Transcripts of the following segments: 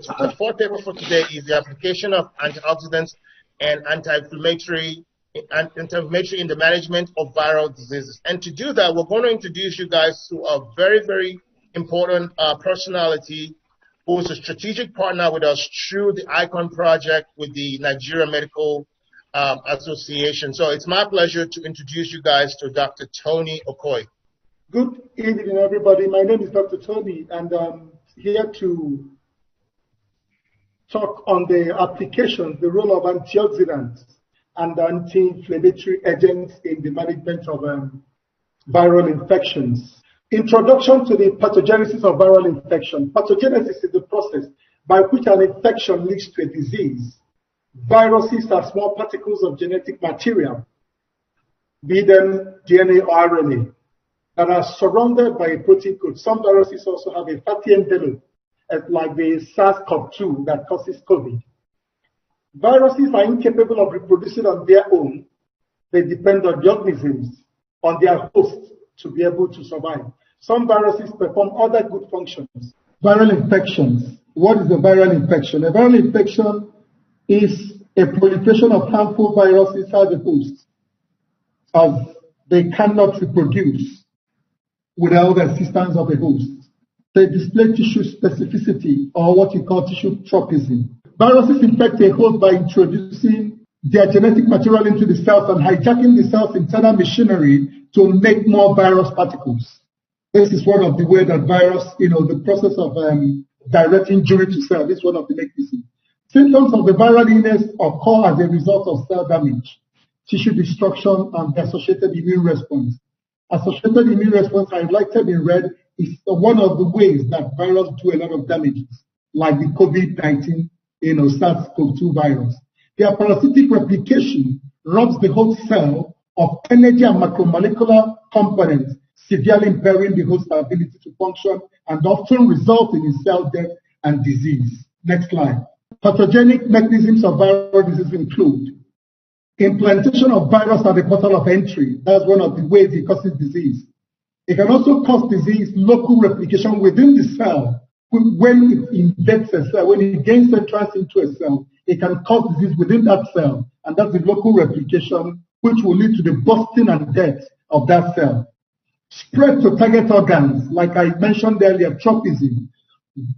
the fourth paper for today is the application of antioxidants and anti-inflammatory in the management of viral diseases. And to do that, we're going to introduce you guys to a very, very important personality who is a strategic partner with us through the ICON project with the Nigeria Medical Association. So it's my pleasure to introduce you guys to Dr. Tony Okoye. Good evening, everybody. My name is Dr. Tony, and I'm here to talk on the application, the role of antioxidants and anti-inflammatory agents in the management of viral infections. Introduction to the pathogenesis of viral infection. Pathogenesis is the process by which an infection leads to a disease. Viruses are small particles of genetic material, be them DNA or RNA, that are surrounded by a protein coat. Some viruses also have a fatty envelope, like the SARS-CoV-2 that causes COVID. Viruses are incapable of reproducing on their own. They depend on the organisms, on their hosts, to be able to survive. Some viruses perform other good functions. Viral infections. What is a viral infection? A viral infection is a proliferation of harmful viruses inside the host, as they cannot reproduce without the assistance of the host. They display tissue specificity, or what you call tissue tropism. Viruses infect a host by introducing their genetic material into the cells and hijacking the cell's internal machinery to make more virus particles. This is one of the ways that virus, the process of direct injury to cell, this is one of the mechanisms. Symptoms of the viral illness occur as a result of cell damage, tissue destruction, and the associated immune response. Associated immune response, highlighted in red, is one of the ways that viruses do a lot of damages, like the COVID-19, SARS-CoV-2 virus. Their parasitic replication robs the host cell of energy and macromolecular components, severely impairing the host's ability to function and often resulting in cell death and disease. Next slide. Pathogenic mechanisms of viral disease include implantation of virus at the portal of entry. That's one of the ways it causes disease. It can also cause disease, local replication within the cell. When it invades a cell, when it gains entrance into a cell, it can cause disease within that cell, and that's the local replication, which will lead to the bursting and death of that cell. Spread to target organs, like I mentioned earlier, tropism.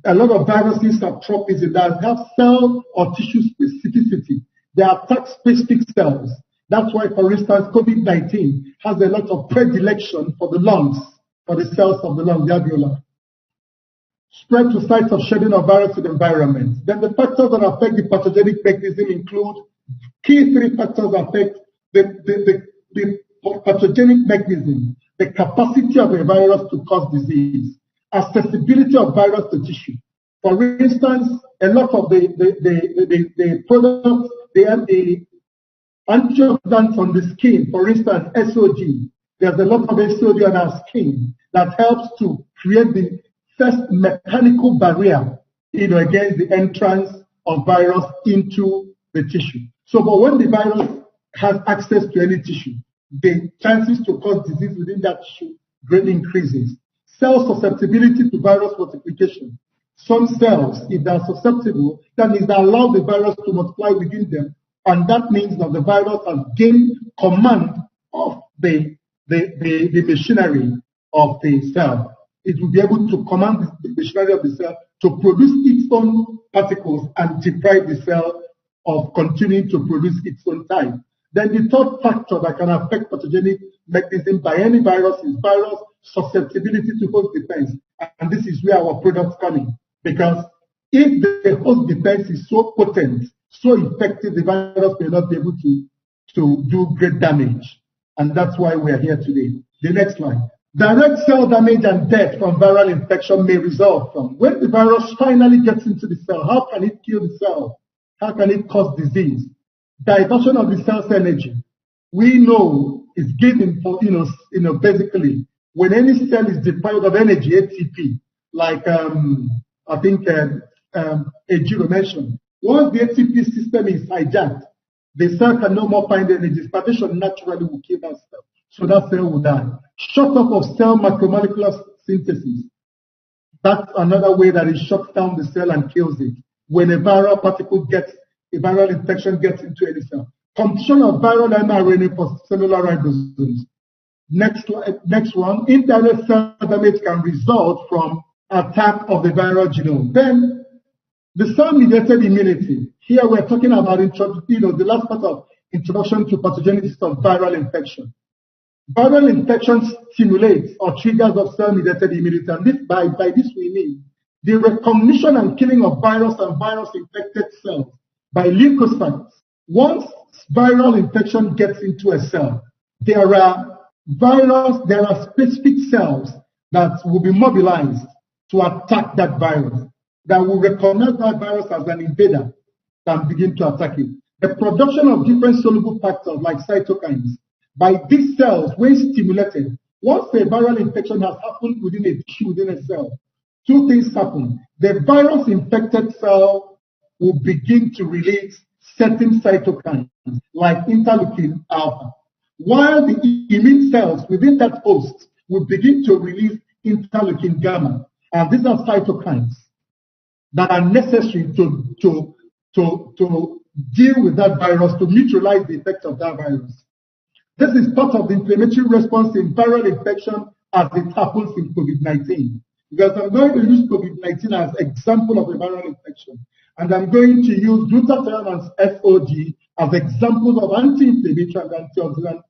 A lot of viruses have tropism that have cell or tissue specificity. They attack specific cells. That's why, for instance, COVID-19 has a lot of predilection for the lungs, for the cells of the lung, the alveoli. Spread to sites of shedding of virus in the environment. Then the factors that affect the pathogenic mechanism include key three factors that affect the pathogenic mechanism: the capacity of a virus to cause disease, accessibility of virus to tissue. For instance, a lot of the products, they have the antioxidants on the skin. For instance, SOG. There's a lot of SOG on our skin that helps to create the first mechanical barrier, against the entrance of virus into the tissue. So, but when the virus has access to any tissue, the chances to cause disease within that tissue greatly increases. Cell susceptibility to virus multiplication. Some cells, if they are susceptible, that means they allow the virus to multiply within them, and that means that the virus has gained command of the machinery of the cell. It will be able to command the machinery of the cell to produce its own particles and deprive the cell of continuing to produce its own type. Then the third factor that can affect pathogenic mechanism by any virus is virus susceptibility to host defense. And this is where our products come in. Because if the host defense is so potent, so effective, the virus may not be able to do great damage. And that's why we are here today. The next slide. Direct cell damage and death from viral infection may result from when the virus finally gets into the cell. How can it kill the cell? How can it cause disease? Diversion of the cell's energy. We know is given for, basically, when any cell is deprived of energy, ATP, like I think Ejiro mentioned. Once the ATP system is hijacked, the cell can no more find energy. Starvation naturally will kill that cell. So that cell will die. Shut off of cell macromolecular synthesis. That's another way that it shuts down the cell and kills it. when a viral infection gets into any cell. Competition of viral mRNA for cellular ribosomes. Next one, indirect cell damage can result from attack of the viral genome. Then the cell-mediated immunity. Here we're talking about the last part of introduction to pathogenesis of viral infection. Viral infection stimulates or triggers of cell-mediated immunity, and by this we mean the recognition and killing of virus and virus-infected cells by leukocytes. Once viral infection gets into a cell, there are specific cells that will be mobilized to attack that virus, that will recognize that virus as an invader and begin to attack it. The production of different soluble factors like cytokines by these cells, when stimulated, once a viral infection has happened within a tissue, within a cell, two things happen. The virus-infected cell will begin to release certain cytokines like interleukin alpha, while the immune cells within that host will begin to release interleukin gamma. And these are cytokines that are necessary to deal with that virus, to neutralize the effect of that virus. This is part of the inflammatory response in viral infection as it happens in COVID-19. Because I'm going to use COVID-19 as example of a viral infection. And I'm going to use glutathione and SOG as examples of anti-inflammatory and antioxidant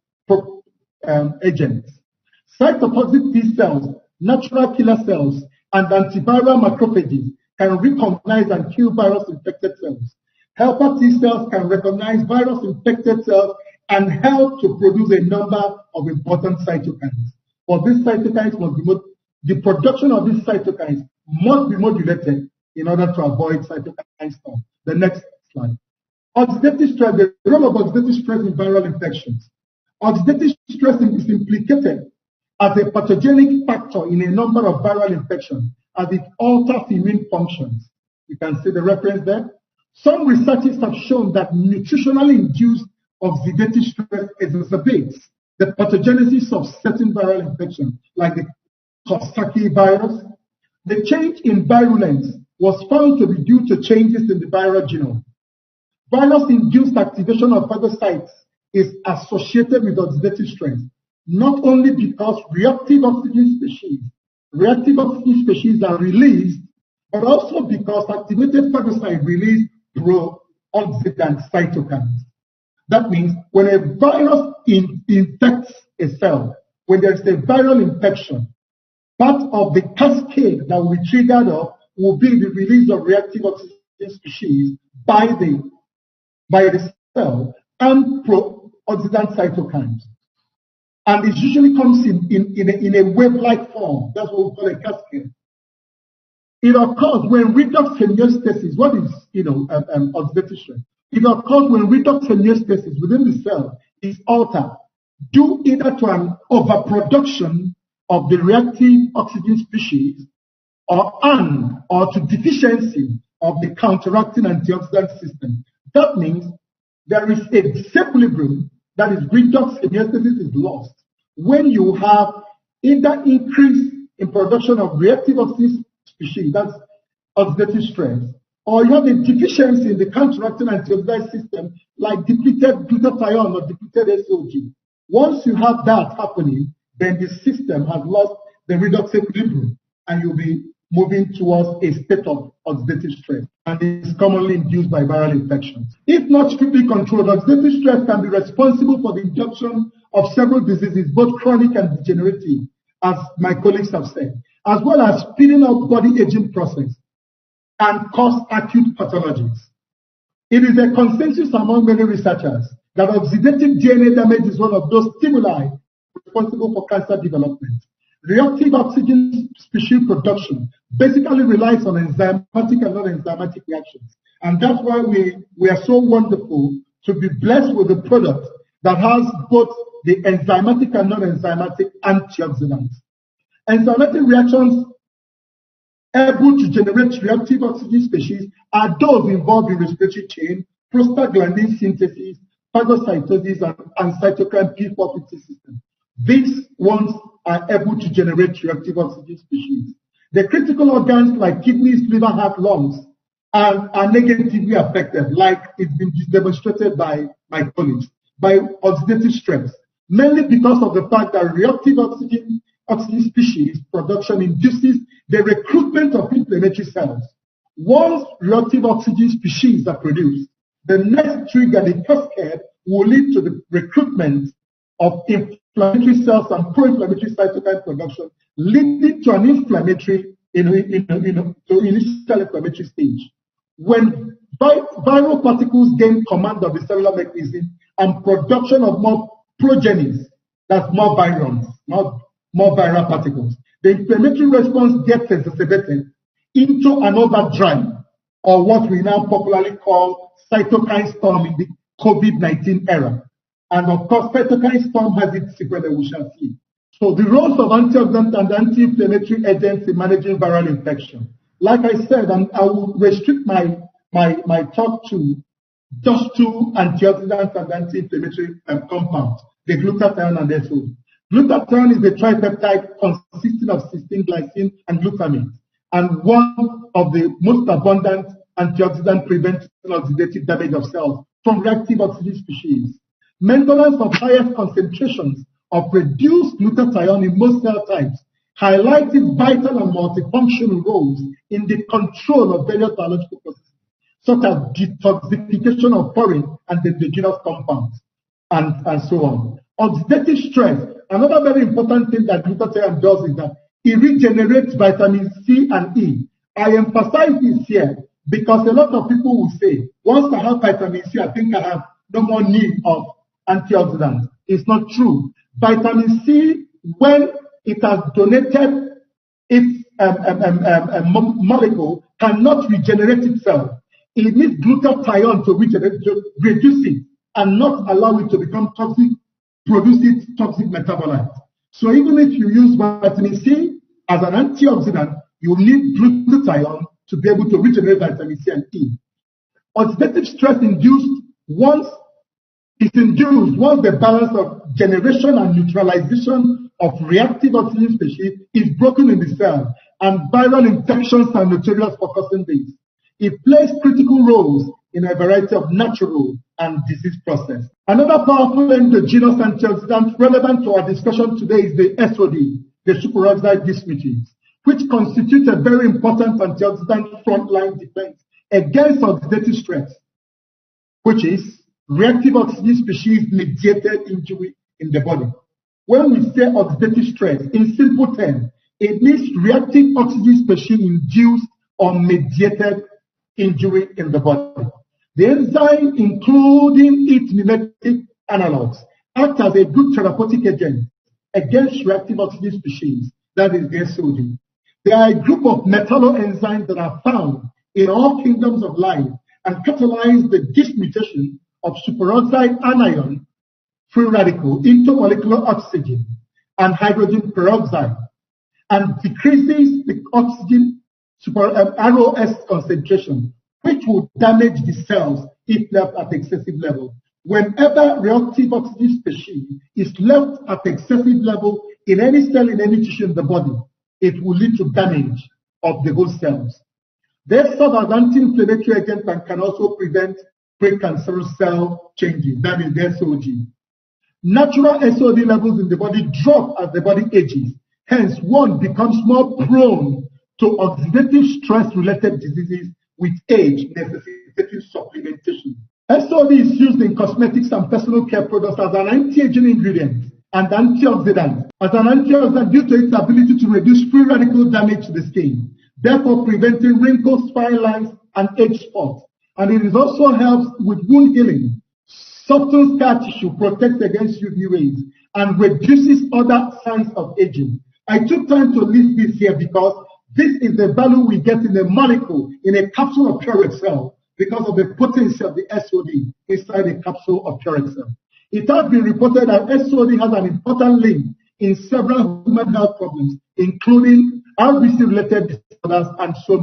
agents. Cytotoxic T cells, natural killer cells, and antiviral macrophages can recognize and kill virus-infected cells. Helper T cells can recognize virus-infected cells and help to produce a number of important cytokines. But these cytokines the production of these cytokines must be modulated in order to avoid cytokine storm. The next slide. Oxidative stress, the role of oxidative stress in viral infections. Oxidative stress is implicated as a pathogenic factor in a number of viral infections as it alters immune functions. You can see the reference there. Some researchers have shown that nutritionally induced oxidative stress exacerbates the pathogenesis of certain viral infections, like the Coxsackie virus. The change in virulence was found to be due to changes in the viral genome. Virus-induced activation of phagocytes is associated with oxidative stress, not only because reactive oxygen species are released, but also because activated phagocytes release pro-oxidant cytokines. That means when a virus infects a cell, when there is a viral infection, part of the cascade that will be triggered off will be the release of reactive oxygen species by the cell and pro-oxidant cytokines. And it usually comes in a wave-like form. That's what we call a cascade. It occurs when redox homeostasis, what is oxidative stress? It occurs when redox homeostasis within the cell is altered due either to an overproduction of the reactive oxygen species or to deficiency of the counteracting antioxidant system. That means there is a disequilibrium, that is redox homeostasis is lost when you have either increase in production of reactive oxygen species, that's oxidative stress, or you have a deficiency in the counteracting antioxidant system like depleted glutathione or depleted SOG. Once you have that happening, then the system has lost the redox equilibrium and you'll be moving towards a state of oxidative stress, and is commonly induced by viral infections. If not strictly controlled, oxidative stress can be responsible for the induction of several diseases, both chronic and degenerative, as my colleagues have said, as well as speeding up body aging process and cause acute pathologies. It is a consensus among many researchers that oxidative DNA damage is one of those stimuli responsible for cancer development. Reactive oxygen species production basically relies on enzymatic and non-enzymatic reactions. And that's why we are so wonderful to be blessed with a product that has both the enzymatic and non-enzymatic antioxidants. Enzymatic reactions able to generate reactive oxygen species are those involved in respiratory chain, prostaglandin synthesis, phagocytosis, and cytokine P450 system. These ones are able to generate reactive oxygen species. The critical organs like kidneys, liver, heart, lungs are negatively affected, like it's been demonstrated by my colleagues, by oxidative stress, mainly because of the fact that reactive oxygen species production induces the recruitment of inflammatory cells. Once reactive oxygen species are produced, the next trigger, the cascade, will lead to the recruitment of inflammatory cells and pro-inflammatory cytokine production, leading to an inflammatory, initial inflammatory stage. When viral particles gain command of the cellular mechanism and production of more progenies, that's more virions, more viral particles, the inflammatory response gets exacerbated into an overdrive, or what we now popularly call cytokine storm in the COVID-19 era. And of course, cytokine storm has its secret that we shall see. So the roles of antioxidants and anti-inflammatory agents in managing viral infection. Like I said, I will restrict my talk to just two antioxidants and anti-inflammatory compounds, the glutathione and SO. Glutathione is a tripeptide consisting of cysteine, glycine, and glutamate, and one of the most abundant antioxidant preventing oxidative damage of cells from reactive oxygen species. Maintenance of highest concentrations of reduced glutathione in most cell types highlights its vital and multifunctional roles in the control of various biological processes, such as detoxification of foreign and indigenous compounds, and so on. Oxidative stress, another very important thing that glutathione does is that it regenerates vitamin C and E. I emphasize this here because a lot of people will say, once I have vitamin C, I think I have no more need of antioxidants. It's not true. Vitamin C, when it has donated its molecule, cannot regenerate itself. It needs glutathione to regenerate, to reduce it, and not allow it to become toxic, produce its toxic metabolite. So even if you use vitamin C as an antioxidant, you need glutathione to be able to regenerate vitamin C and E. Oxidative stress once the balance of generation and neutralization of reactive oxygen species is broken in the cell, and viral infections are notorious for causing this. It plays critical roles in a variety of natural and disease process. Another powerful endogenous antioxidant relevant to our discussion today is the SOD, the Superoxide Dismutase, which constitutes a very important antioxidant frontline defense against oxidative stress, which is reactive oxygen species mediated injury in the body. When we say oxidative stress, in simple terms, it means reactive oxygen species induced or mediated injury in the body. The enzyme, including its mimetic analogs, act as a good therapeutic agent against reactive oxygen species, that is the SOD. There are a group of metalloenzymes that are found in all kingdoms of life and catalyze the dismutation of superoxide anion free radical into molecular oxygen and hydrogen peroxide, and decreases the oxygen ROS concentration, which will damage the cells if left at excessive level. Whenever reactive oxygen species is left at excessive level in any cell, in any tissue in the body, it will lead to damage of the whole cells. They serve as anti-inflammatory agents and can also prevent precancerous cell changes, that is the SOG. Natural SOD levels in the body drop as the body ages. Hence, one becomes more prone to oxidative stress-related diseases with age, necessitating supplementation. SOD is used in cosmetics and personal care products as an anti-aging ingredient and antioxidant. As an antioxidant due to its ability to reduce free radical damage to the skin, therefore preventing wrinkles, fine lines, and age spots. And it also helps with wound healing, softens scar tissue, protects against UV rays, and reduces other signs of aging. I took time to list this here because this is the value we get in a molecule, in a capsule of PurXcel, because of the potency of the SOD inside a capsule of PurXcel. It has been reported that SOD has an important link in several human health problems, including RBC-related disorders and so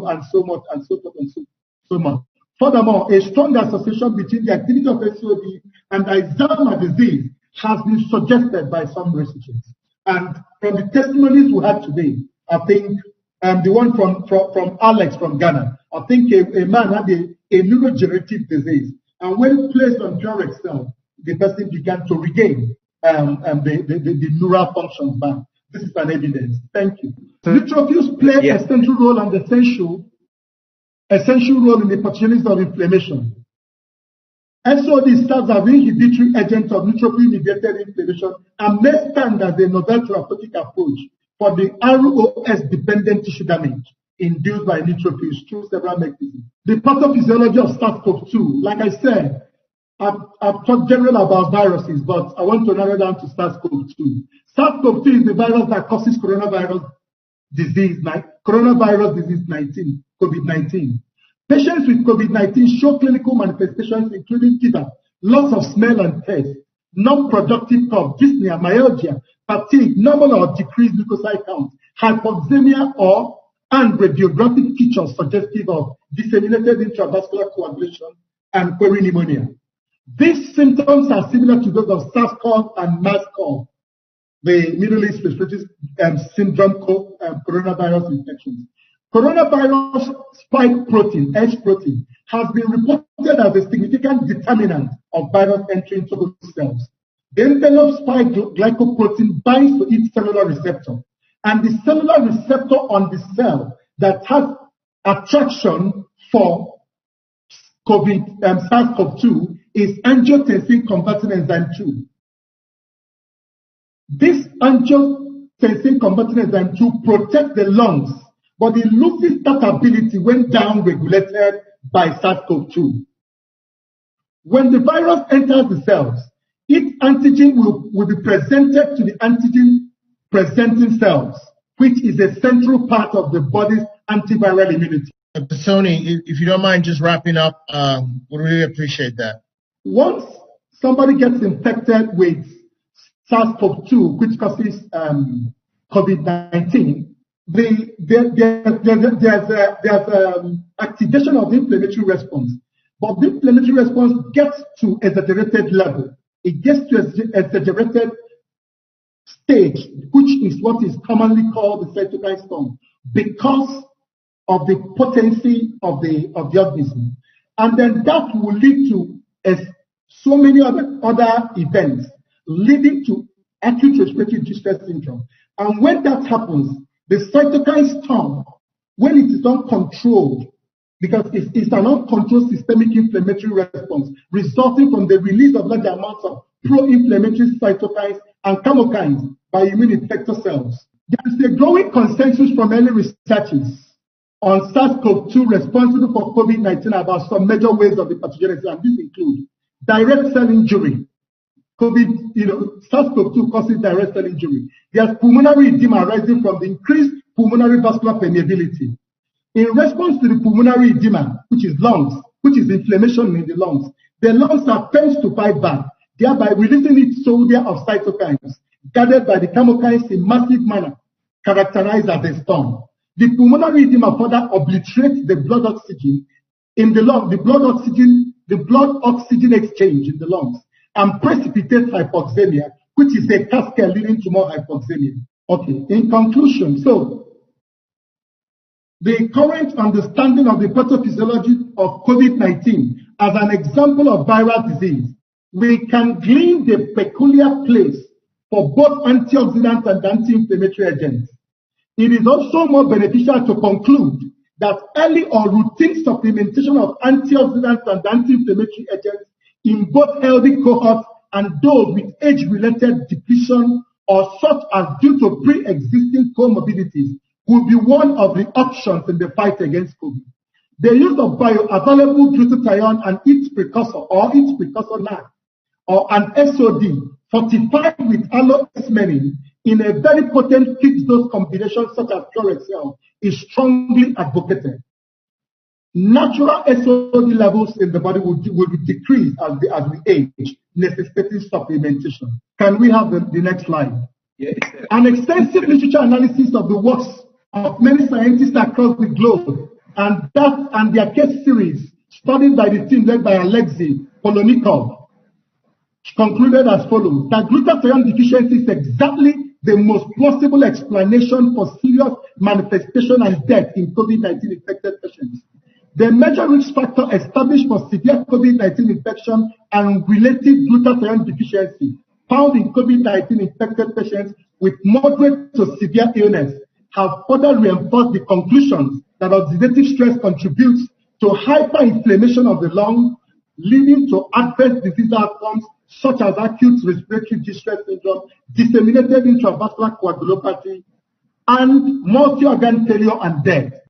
much. Furthermore, a strong association between the activity of SOD and Alzheimer's disease has been suggested by some researchers. And from the testimonies we had today, I think the one from Alex from Ghana. I think a man had a neurodegenerative disease, and when placed on PurXcel, the person began to regain the neural functions back. This is an evidence. Thank you. Neutrophils play a central role and essential role in the pathogenesis of inflammation. SOD serves as an inhibitory agent of neutrophil-mediated inflammation and may stand as a novel therapeutic approach for the ROS-dependent tissue damage induced by neutrophils through several mechanisms. The pathophysiology of SARS-CoV-2, like I said, I've talked generally about viruses, but I want to narrow down to SARS-CoV-2. SARS-CoV-2 is the virus that causes coronavirus disease 19, COVID-19. Patients with COVID-19 show clinical manifestations including fever, loss of smell and taste, non-productive cough, dyspnea, myalgia, fatigue, normal or decreased leukocyte count, hypoxemia and radiographic features suggestive of disseminated intravascular coagulation and pneumonia. These symptoms are similar to those of SARS-CoV and MERS-CoV, the Middle East Respiratory Syndrome coronavirus infections. Coronavirus spike protein, H protein, has been reported as a significant determinant of virus entry into host cells. The envelope spike glycoprotein binds to its cellular receptor, and the cellular receptor on the cell that has attraction for SARS-CoV-2 is angiotensin converting enzyme 2. This angiotensin converting enzyme 2 protects the lungs, but it loses that ability when down-regulated by SARS-CoV-2. When the virus enters the cells, its antigen will be presented to the antigen-presenting cells, which is a central part of the body's antiviral immunity. Dr. Soni, if you don't mind just wrapping up, we really appreciate that. Once somebody gets infected with SARS-CoV-2, which causes COVID-19, there's activation of the inflammatory response. But the inflammatory response gets to exaggerated level. It gets to exaggerated stage, which is what is commonly called the cytokine storm, because of the potency of the organism. And then that will lead to so many other events, leading to acute respiratory distress syndrome. And when that happens, the cytokine storm, when it is uncontrolled, because it's an uncontrolled systemic inflammatory response resulting from the release of large amounts of pro-inflammatory cytokines and chemokines by immune effector cells. There is a growing consensus from early researchers on SARS-CoV-2 responsible for COVID-19 about some major ways of the pathogenesis, and these include direct cell injury. SARS-CoV-2 causes direct cell injury. There's pulmonary edema arising from the increased pulmonary vascular permeability. In response to the pulmonary edema, which is inflammation in the lungs are tends to fight back, thereby releasing its soldier of cytokines, guarded by the chemokines in massive manner, characterized as a storm. The pulmonary edema further obliterates the blood oxygen in the lung, the blood oxygen exchange in the lungs, and precipitates hypoxemia, which is a cascade leading to more hypoxemia. Okay, in conclusion, so the current understanding of the pathophysiology of COVID-19 as an example of viral disease, we can glean the peculiar place for both antioxidants and anti-inflammatory agents. It is also more beneficial to conclude that early or routine supplementation of antioxidants and anti-inflammatory agents in both healthy cohorts and those with age-related depletion or such as due to pre-existing comorbidities will be one of the options in the fight against COVID. The use of bioavailable glutathione and its precursor NAC or an SOD fortified with Aloe Acemannan in a very potent fixed-dose combination such as PurXcel is strongly advocated. Natural SOD levels in the body will decrease as we age, necessitating supplementation. Can we have the next slide? Yes. An extensive literature analysis of the works of many scientists across the globe and their case series studied by the team led by Alexei Polonikov concluded as follows: that glutathione deficiency is exactly the most plausible explanation for serious manifestation and death in COVID-19 infected patients. The major risk factor established for severe COVID-19 infection and related glutathione deficiency found in COVID-19 infected patients with moderate to severe illness have further reinforced the conclusions that oxidative stress contributes to hyperinflammation of the lung, leading to adverse disease outcomes such as acute respiratory distress syndrome, disseminated intravascular coagulopathy, and multi-organ failure and death.